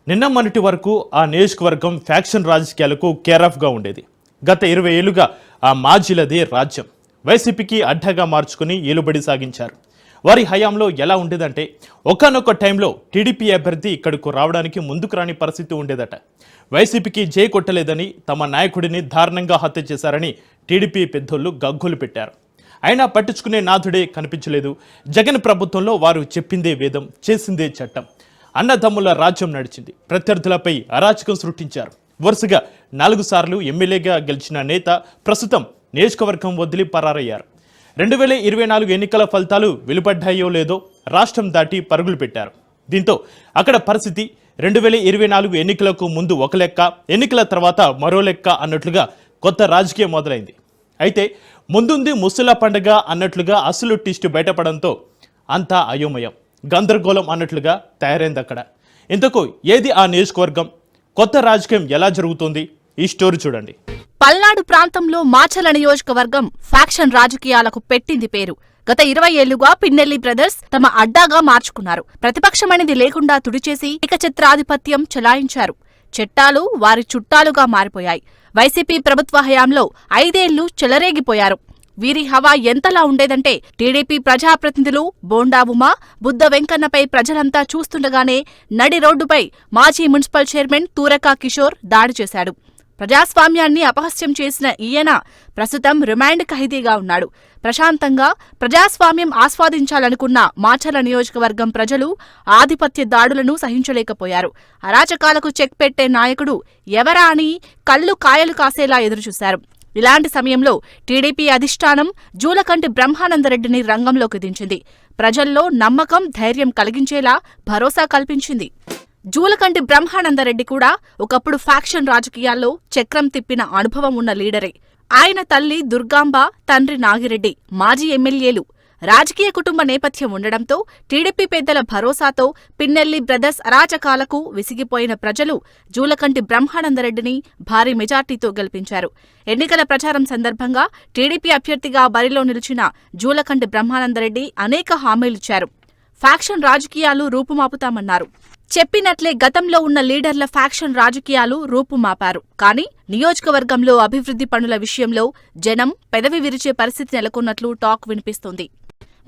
నిన్న మొన్నటి వరకు ఆ నియోజకవర్గం ఫ్యాక్షన్ రాజకీయాలకు కేరాఫ్గా ఉండేది. గత 20 ఏళ్లుగా ఆ మాజీలదే రాజ్యం. వైసీపీకి అడ్డగా మార్చుకుని ఏలుబడి సాగించారు. వారి హయాంలో ఎలా ఉండేదంటే ఒకానొక టైంలో టీడీపీ అభ్యర్థి ఇక్కడకు రావడానికి ముందుకు రాని పరిస్థితి ఉండేదట. వైసీపీకి జై కొట్టలేదని తమ నాయకుడిని దారుణంగా హత్య చేశారని టీడీపీ పెద్దోళ్లు గగ్గోలు పెట్టారు. అయినా పట్టించుకునే నాథుడే కనిపించలేదు. జగన్ ప్రభుత్వంలో వారు చెప్పిందే వేదం, చేసిందే చట్టం. అన్నదమ్ముల రాజ్యం నడిచింది. ప్రత్యర్థులపై అరాచకం సృష్టించారు. వరుసగా 4 సార్లు ఎమ్మెల్యేగా గెలిచిన నేత ప్రస్తుతం నియోజకవర్గం వదిలి పరారయ్యారు. 2024 ఎన్నికల ఫలితాలు వెలువడ్డాయో లేదో రాష్ట్రం దాటి పరుగులు పెట్టారు. దీంతో అక్కడ పరిస్థితి 2024 ఎన్నికలకు ముందు ఒక లెక్క, ఎన్నికల తర్వాత మరో లెక్క అన్నట్లుగా కొత్త రాజకీయం మొదలైంది. అయితే ముందుంది ముసలా పండగ అన్నట్లుగా అసలు టిస్ట్ బయటపడంతో అంతా అయోమయం, గందరగోళం అన్నట్లుగా తయారైంది అక్కడ. ఇంతకు ఏది ఆ నియోజకవర్గం? కొత్త రాజకీయం ఎలా జరుగుతోంది? ఈ స్టోరీ చూడండి. పల్నాడు ప్రాంతంలో మాచర్ల నియోజకవర్గం ఫ్యాక్షన్ రాజకీయాలకు పెట్టింది పేరు. గత 20 ఏళ్లుగా పిన్నెల్లి బ్రదర్స్ తమ అడ్డాగా మార్చుకున్నారు. ప్రతిపక్షమనేది లేకుండా తుడిచేసి ఏకఛత్రాధిపత్యం చెలాయించారు. చట్టాలు వారి చుట్టాలుగా మారిపోయాయి. వైసీపీ ప్రభుత్వ హయాంలో 5 ఏళ్లు చెలరేగిపోయారు. వీరి హవా ఎంతలా ఉండేదంటే టీడీపీ ప్రజాప్రతినిధులు బోండా ఉమా, బుద్ధ వెంకన్నపై ప్రజలంతా చూస్తుండగానే నడి రోడ్డుపై మాజీ మున్సిపల్ చైర్మన్ తూరకా కిషోర్ దాడి చేశాడు. ప్రజాస్వామ్యాన్ని అపహాస్యం చేసిన ఈయన ప్రస్తుతం రిమాండ్ ఖైదీగా ఉన్నాడు. ప్రశాంతంగా ప్రజాస్వామ్యం ఆస్వాదించాలనుకున్న మాచర్ల నియోజకవర్గం ప్రజలు ఆధిపత్య దాడులను సహించలేకపోయారు. అరాచకాలకు చెక్ పెట్టే నాయకుడు ఎవరా అని కళ్ళు కాయలు కాసేలా ఎదురుచూశారు. ఇలాంటి సమయంలో టీడీపీ అధిష్టానం జూలకంటి బ్రహ్మానందరెడ్డిని రంగంలోకి దించింది. ప్రజల్లో నమ్మకం, ధైర్యం కలిగించేలా భరోసా కల్పించింది. జూలకంటి బ్రహ్మానందరెడ్డి కూడా ఒకప్పుడు ఫ్యాక్షన్ రాజకీయాల్లో చక్రం తిప్పిన అనుభవం ఉన్న లీడరే. ఆయన తల్లి దుర్గాంబ, తండ్రి నాగిరెడ్డి మాజీ ఎమ్మెల్యేలు. రాజకీయ కుటుంబ నేపథ్యం ఉండడంతో టీడీపీ పెద్దల భరోసాతో పిన్నెల్లి బ్రదర్స్ అరాచకాలకు విసిగిపోయిన ప్రజలు జూలకంటి బ్రహ్మానందరెడ్డిని భారీ మెజార్టీతో గెలిపించారు. ఎన్నికల ప్రచారం సందర్భంగా టీడీపీ అభ్యర్థిగా బరిలో నిలిచిన జూలకంటి బ్రహ్మానందరెడ్డి అనేక హామీలిచ్చారు. ఫ్యాక్షన్ రాజకీయాలు రూపుమాపుతామన్నారు. చెప్పినట్లే గతంలో ఉన్న లీడర్ల ఫ్యాక్షన్ రాజకీయాలు రూపుమాపారు. కానీ నియోజకవర్గంలో అభివృద్ధి పనుల విషయంలో జనం పెదవి విరిచే పరిస్థితి నెలకొన్నట్లు టాక్ వినిపిస్తోంది.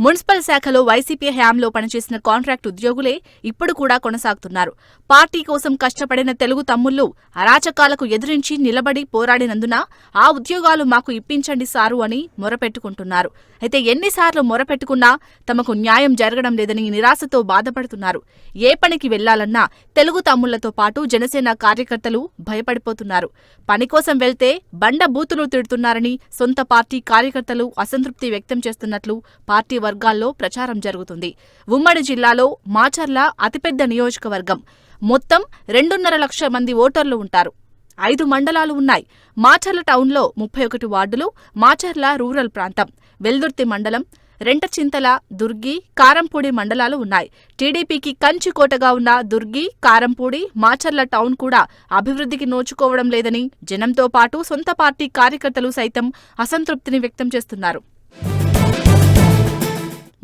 మున్సిపల్ శాఖలో వైసీపీ హయాంలో పనిచేసిన కాంట్రాక్ట్ ఉద్యోగులే ఇప్పుడు కూడా కొనసాగుతున్నారు. పార్టీ కోసం కష్టపడిన తెలుగు తమ్ముళ్లు అరాచకాలకు ఎదురించి నిలబడి పోరాడినందున ఆ ఉద్యోగాలు మాకు ఇప్పించండి సారు అని మొరపెట్టుకుంటున్నారు. అయితే ఎన్నిసార్లు మొరపెట్టుకున్నా తమకు న్యాయం జరగడం లేదని నిరాశతో బాధపడుతున్నారు. ఏ పనికి వెళ్లాలన్నా తెలుగు తమ్ముళ్లతో పాటు జనసేన కార్యకర్తలు భయపడిపోతున్నారు. పనికోసం వెళ్తే బండ బూతులు తిడుతున్నారని సొంత పార్టీ కార్యకర్తలు అసంతృప్తి వ్యక్తం చేస్తున్నట్లు పార్టీ వర్గాల్లో ప్రచారం జరుగుతుంది. ఉమ్మడి జిల్లాలో మాచర్ల అతిపెద్ద నియోజకవర్గం. మొత్తం 2.5 లక్షల మంది ఓటర్లు ఉంటారు. 5 మండలాలు ఉన్నాయి. మాచర్ల టౌన్లో 31 వార్డులు, మాచర్ల రూరల్ ప్రాంతం, వెల్దుర్తి మండలం, రెంటచింతల, దుర్గి, కారంపూడి మండలాలు ఉన్నాయి. టీడీపీకి కంచుకోటగా ఉన్న దుర్గి, కారంపూడి, మాచర్ల టౌన్ కూడా అభివృద్ధికి నోచుకోవడం లేదని జనంతో పాటు సొంత పార్టీ కార్యకర్తలు సైతం అసంతృప్తిని వ్యక్తం చేస్తున్నారు.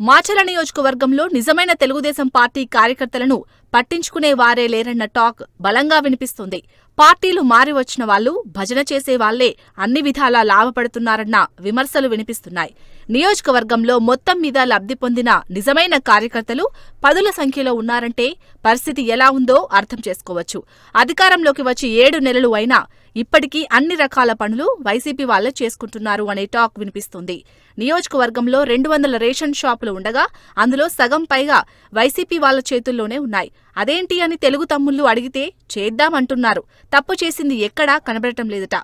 మాచర్ల నియోజకవర్గంలో నిజమైన తెలుగుదేశం పార్టీ కార్యకర్తలను పట్టించుకునే వారే లేరన్న టాక్ బలంగా వినిపిస్తుంది. పార్టీలు మారివచ్చిన వాళ్లు, భజన చేసే వాళ్లే అన్ని విధాలా లాభపడుతున్నారన్న విమర్శలు వినిపిస్తున్నాయి. నియోజకవర్గంలో మొత్తం మీద లబ్ధి పొందిన నిజమైన కార్యకర్తలు 10ల సంఖ్యలో ఉన్నారంటే పరిస్థితి ఎలా ఉందో అర్థం చేసుకోవచ్చు. అధికారంలోకి వచ్చి 7 నెలలు అయినా ఇప్పటికీ అన్ని రకాల పనులు వైసీపీ వాళ్లే చేసుకుంటున్నారు అనే టాక్ వినిపిస్తుంది. నియోజకవర్గంలో 200 రేషన్ షాపులు ఉండగా అందులో సగం పైగా వైసీపీ వాళ్ల చేతుల్లోనే ఉన్నాయి. అదేంటి అని తెలుగు తమ్ముళ్లు అడిగితే చేద్దామంటున్నారు. తప్పు చేసింది ఎక్కడా కనబడటం లేదట.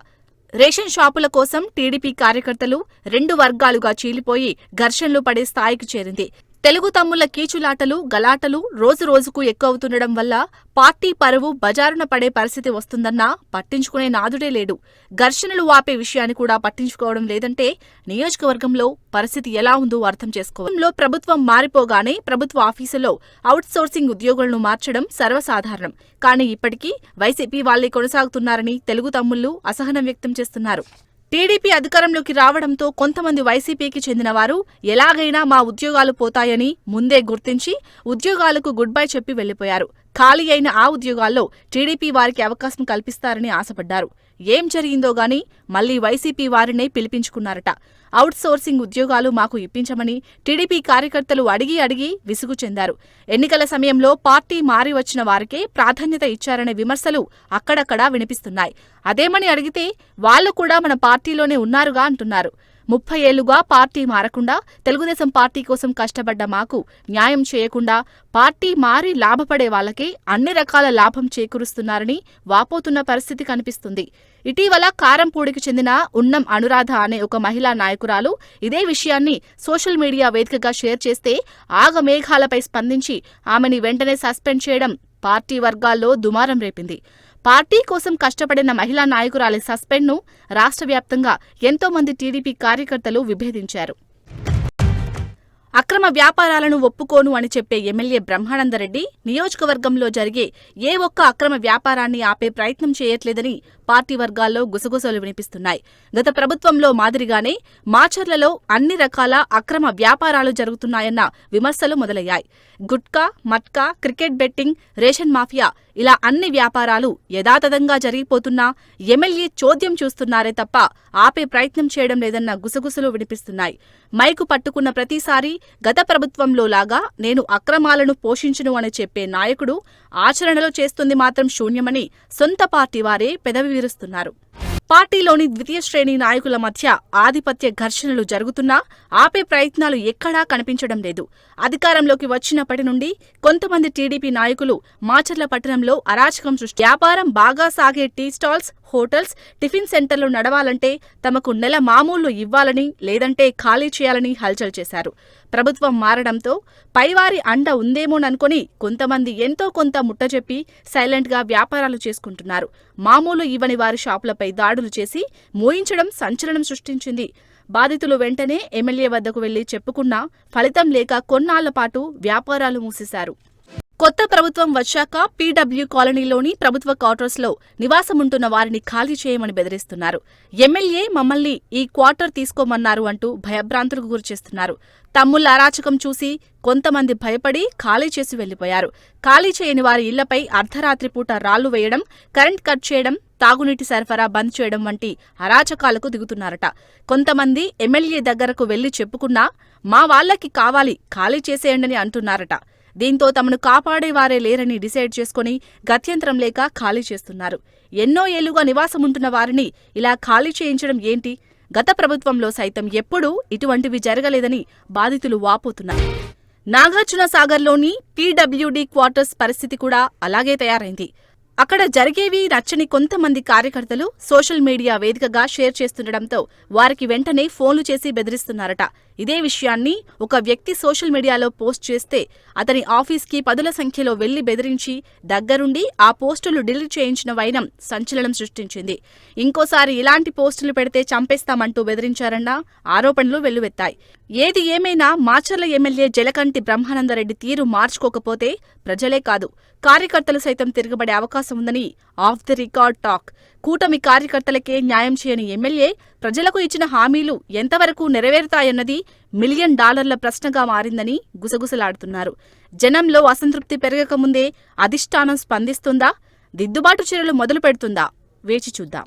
రేషన్ షాపుల కోసం టీడీపీ కార్యకర్తలు 2 వర్గాలుగా చీలిపోయి ఘర్షణలు పడే స్థాయికి చేరింది. తెలుగు తమ్ముళ్ల కీచులాటలు, గలాటలు రోజురోజుకు ఎక్కువవుతుండడం వల్ల పార్టీ పరువు బజారున పడే పరిస్థితి వస్తుందన్నా పట్టించుకునే నాదుడే లేడు. ఘర్షణలు వాపే విషయాన్ని కూడా పట్టించుకోవడం లేదంటే నియోజకవర్గంలో పరిస్థితి ఎలా ఉందో అర్థం చేసుకోవడంలో ప్రభుత్వం మారిపోగానే ప్రభుత్వ ఆఫీసులో అవుట్సోర్సింగ్ ఉద్యోగులను మార్చడం సర్వసాధారణం. కానీ ఇప్పటికీ వైసీపీ వాళ్లే కొనసాగుతున్నారని తెలుగు తమ్ముళ్లు అసహనం వ్యక్తం చేస్తున్నారు. టీడీపీ అధికారంలోకి రావడంతో కొంతమంది వైసీపీకి చెందిన వారు ఎలాగైనా మా ఉద్యోగాలు పోతాయని ముందే గుర్తించి ఉద్యోగాలకు గుడ్ బై చెప్పి వెళ్లిపోయారు. ఖాళీ అయిన ఆ ఉద్యోగాల్లో టీడీపీ వారికి అవకాశం కల్పిస్తారని ఆశపడ్డారు. ఏం జరిగిందో గాని మళ్లీ వైసీపీ వారినే పిలిపించుకున్నారట. అవుట్ సోర్సింగ్ ఉద్యోగాలు మాకు ఇప్పించమని టీడీపీ కార్యకర్తలు అడిగి విసుగు చెందారు. ఎన్నికల సమయంలో పార్టీ మారి వచ్చిన వారికే ప్రాధాన్యత ఇచ్చారనే విమర్శలు అక్కడక్కడా వినిపిస్తున్నాయి. అదేమని అడిగితే వాళ్లు కూడా మన పార్టీలోనే ఉన్నారుగా అంటున్నారు. 30 ఏళ్లుగా పార్టీ మారకుండా తెలుగుదేశం పార్టీ కోసం కష్టపడ్డ మాకు న్యాయం చేయకుండా పార్టీ మారి లాభపడే వాళ్లకే అన్ని రకాల లాభం చేకూరుస్తున్నారని వాపోతున్న పరిస్థితి కనిపిస్తుంది. ఇటీవల కారంపూడికి చెందిన ఉన్నం అనురాధ అనే ఒక మహిళా నాయకురాలు ఇదే విషయాన్ని సోషల్ మీడియా వేదికగా షేర్ చేస్తే ఆగమేఘాలపై స్పందించి ఆమెని వెంటనే సస్పెండ్ చేయడం పార్టీ వర్గాల్లో దుమారం రేపింది. పార్టీ కోసం కష్టపడిన మహిళా నాయకురాలి సస్పెండ్ను రాష్ట్ర వ్యాప్తంగా ఎంతో మంది టీడీపీ కార్యకర్తలు విభేదించారు. అక్రమ వ్యాపారాలను ఒప్పుకోను అని చెప్పే ఎమ్మెల్యే బ్రహ్మానందరెడ్డి నియోజకవర్గంలో జరిగే ఏ ఒక్క అక్రమ వ్యాపారాన్ని ఆపే ప్రయత్నం చేయట్లేదని పార్టీ వర్గాల్లో గుసగుసలు వినిపిస్తున్నాయి. గత ప్రభుత్వంలో మాదిరిగానే మాచర్లలో అన్ని రకాల అక్రమ వ్యాపారాలు జరుగుతున్నాయన్న విమర్శలు మొదలయ్యాయి. Gutka, matka, cricket betting, ration mafia ఇలా అన్ని వ్యాపారాలు యథాతథంగా జరిగిపోతున్నా ఎమ్మెల్యే చోద్యం చూస్తున్నారే తప్ప ఆపే ప్రయత్నం చేయడం లేదన్న గుసగుసలు వినిపిస్తున్నాయి. మైకు పట్టుకున్న ప్రతిసారి గత ప్రభుత్వంలో లాగా నేను అక్రమాలను పోషించును అని చెప్పే నాయకుడు ఆచరణలో చేస్తుంది మాత్రం శూన్యమని సొంత పార్టీ వారే పెదవి విరుస్తున్నారు. పార్టీలోని ద్వితీయ శ్రేణి నాయకుల మధ్య ఆధిపత్య ఘర్షణలు జరుగుతున్నా ఆపే ప్రయత్నాలు ఎక్కడా కనిపించడం లేదు. అధికారంలోకి వచ్చినప్పటి నుండి కొంతమంది టీడీపీ నాయకులు మాచర్ల పట్టణంలో అరాచకం సృష్టి వ్యాపారం బాగా సాగే టీ స్టాల్స్, హోటల్స్, టిఫిన్ సెంటర్లు నడవాలంటే తమకు నెల మామూళ్లు ఇవ్వాలని లేదంటే ఖాళీ చేయాలని హల్చల్ చేశారు. ప్రభుత్వం మారడంతో పైవారి అండ ఉందేమోననుకుని కొంతమంది ఎంతో కొంత ముట్టజెప్పి సైలెంట్గా వ్యాపారాలు చేసుకుంటున్నారు. మామూలు ఇవ్వని వారి షాపులపై దాడులు చేసి మోయించడం సంచలనం సృష్టించింది. బాధితులు వెంటనే ఎమ్మెల్యే వద్దకు వెళ్లి చెప్పుకున్నా ఫలితం లేక కొన్నాళ్ల పాటు వ్యాపారాలు మూసేశారు. కొత్త ప్రభుత్వం వచ్చాక పీడబ్ల్యూ కాలనీలోని ప్రభుత్వ క్వార్టర్స్లో నివాసముంటున్న వారిని ఖాళీ చేయమని బెదిరిస్తున్నారు. ఎమ్మెల్యే మమ్మల్ని ఈ క్వార్టర్ తీసుకోమన్నారు అంటూ భయభ్రాంతులకు గురిచేస్తున్నారు. తమ్ముళ్ల అరాచకం చూసి కొంతమంది భయపడి ఖాళీ చేసి వెళ్లిపోయారు. ఖాళీ చేయని వారి ఇళ్లపై అర్ధరాత్రి పూట రాళ్లు వేయడం, కరెంట్ కట్ చేయడం, తాగునీటి సరఫరా బంద్ చేయడం వంటి అరాచకాలకు దిగుతున్నారట. కొంతమంది ఎమ్మెల్యే దగ్గరకు వెళ్లి చెప్పుకున్నా మా వాళ్లకి కావాలి ఖాళీ చేసేయండని అంటున్నారట. దీంతో తమను కాపాడేవారే లేరని డిసైడ్ చేసుకుని గత్యంతరం లేక ఖాళీ చేస్తున్నారు. ఎన్నో ఏళ్లుగా నివాసముంటున్న వారిని ఇలా ఖాళీ చేయించడం ఏంటి? గత ప్రభుత్వంలో సైతం ఎప్పుడూ ఇటువంటివి జరగలేదని బాధితులు వాపోతున్నారు. నాగార్జున సాగర్లోని పీడబ్ల్యూడీ క్వార్టర్స్ పరిస్థితి కూడా అలాగే తయారైంది. అక్కడ జరిగేవి నచ్చని కొంతమంది కార్యకర్తలు సోషల్ మీడియా వేదికగా షేర్ చేస్తుండటంతో వారికి వెంటనే ఫోన్లు చేసి బెదిరిస్తున్నారట. ఇదే విషయాన్ని ఒక వ్యక్తి సోషల్ మీడియాలో పోస్ట్ చేస్తే అతని ఆఫీస్కి పదుల సంఖ్యలో వెళ్లి బెదిరించి దగ్గరుండి ఆ పోస్టులు డిలీట్ చేయించిన వైనం సంచలనం సృష్టించింది. ఇంకోసారి ఇలాంటి పోస్టులు పెడితే చంపేస్తామంటూ బెదిరించారన్న ఆరోపణలు వెల్లువెత్తాయి. ఏది ఏమైనా మాచర్ల ఎమ్మెల్యే జలకంటి బ్రహ్మానందరెడ్డి తీరు మార్చుకోకపోతే ప్రజలే కాదు కార్యకర్తలు సైతం తిరగబడే అవకాశం ఉందని ఆఫ్ ది రికార్డ్ టాక్. కూటమి కార్యకర్తలకే న్యాయం చేయని ఎమ్మెల్యే ప్రజలకు ఇచ్చిన హామీలు ఎంతవరకు నెరవేరుతాయన్నది $1 మిలియన్ ప్రశ్నగా మారిందని గుసగుసలాడుతున్నారు. జనంలో అసంతృప్తి పెరగకముందే అధిష్టానం స్పందిస్తుందా? దిద్దుబాటు చర్యలు మొదలు పెడుతుందా? వేచి చూద్దాం.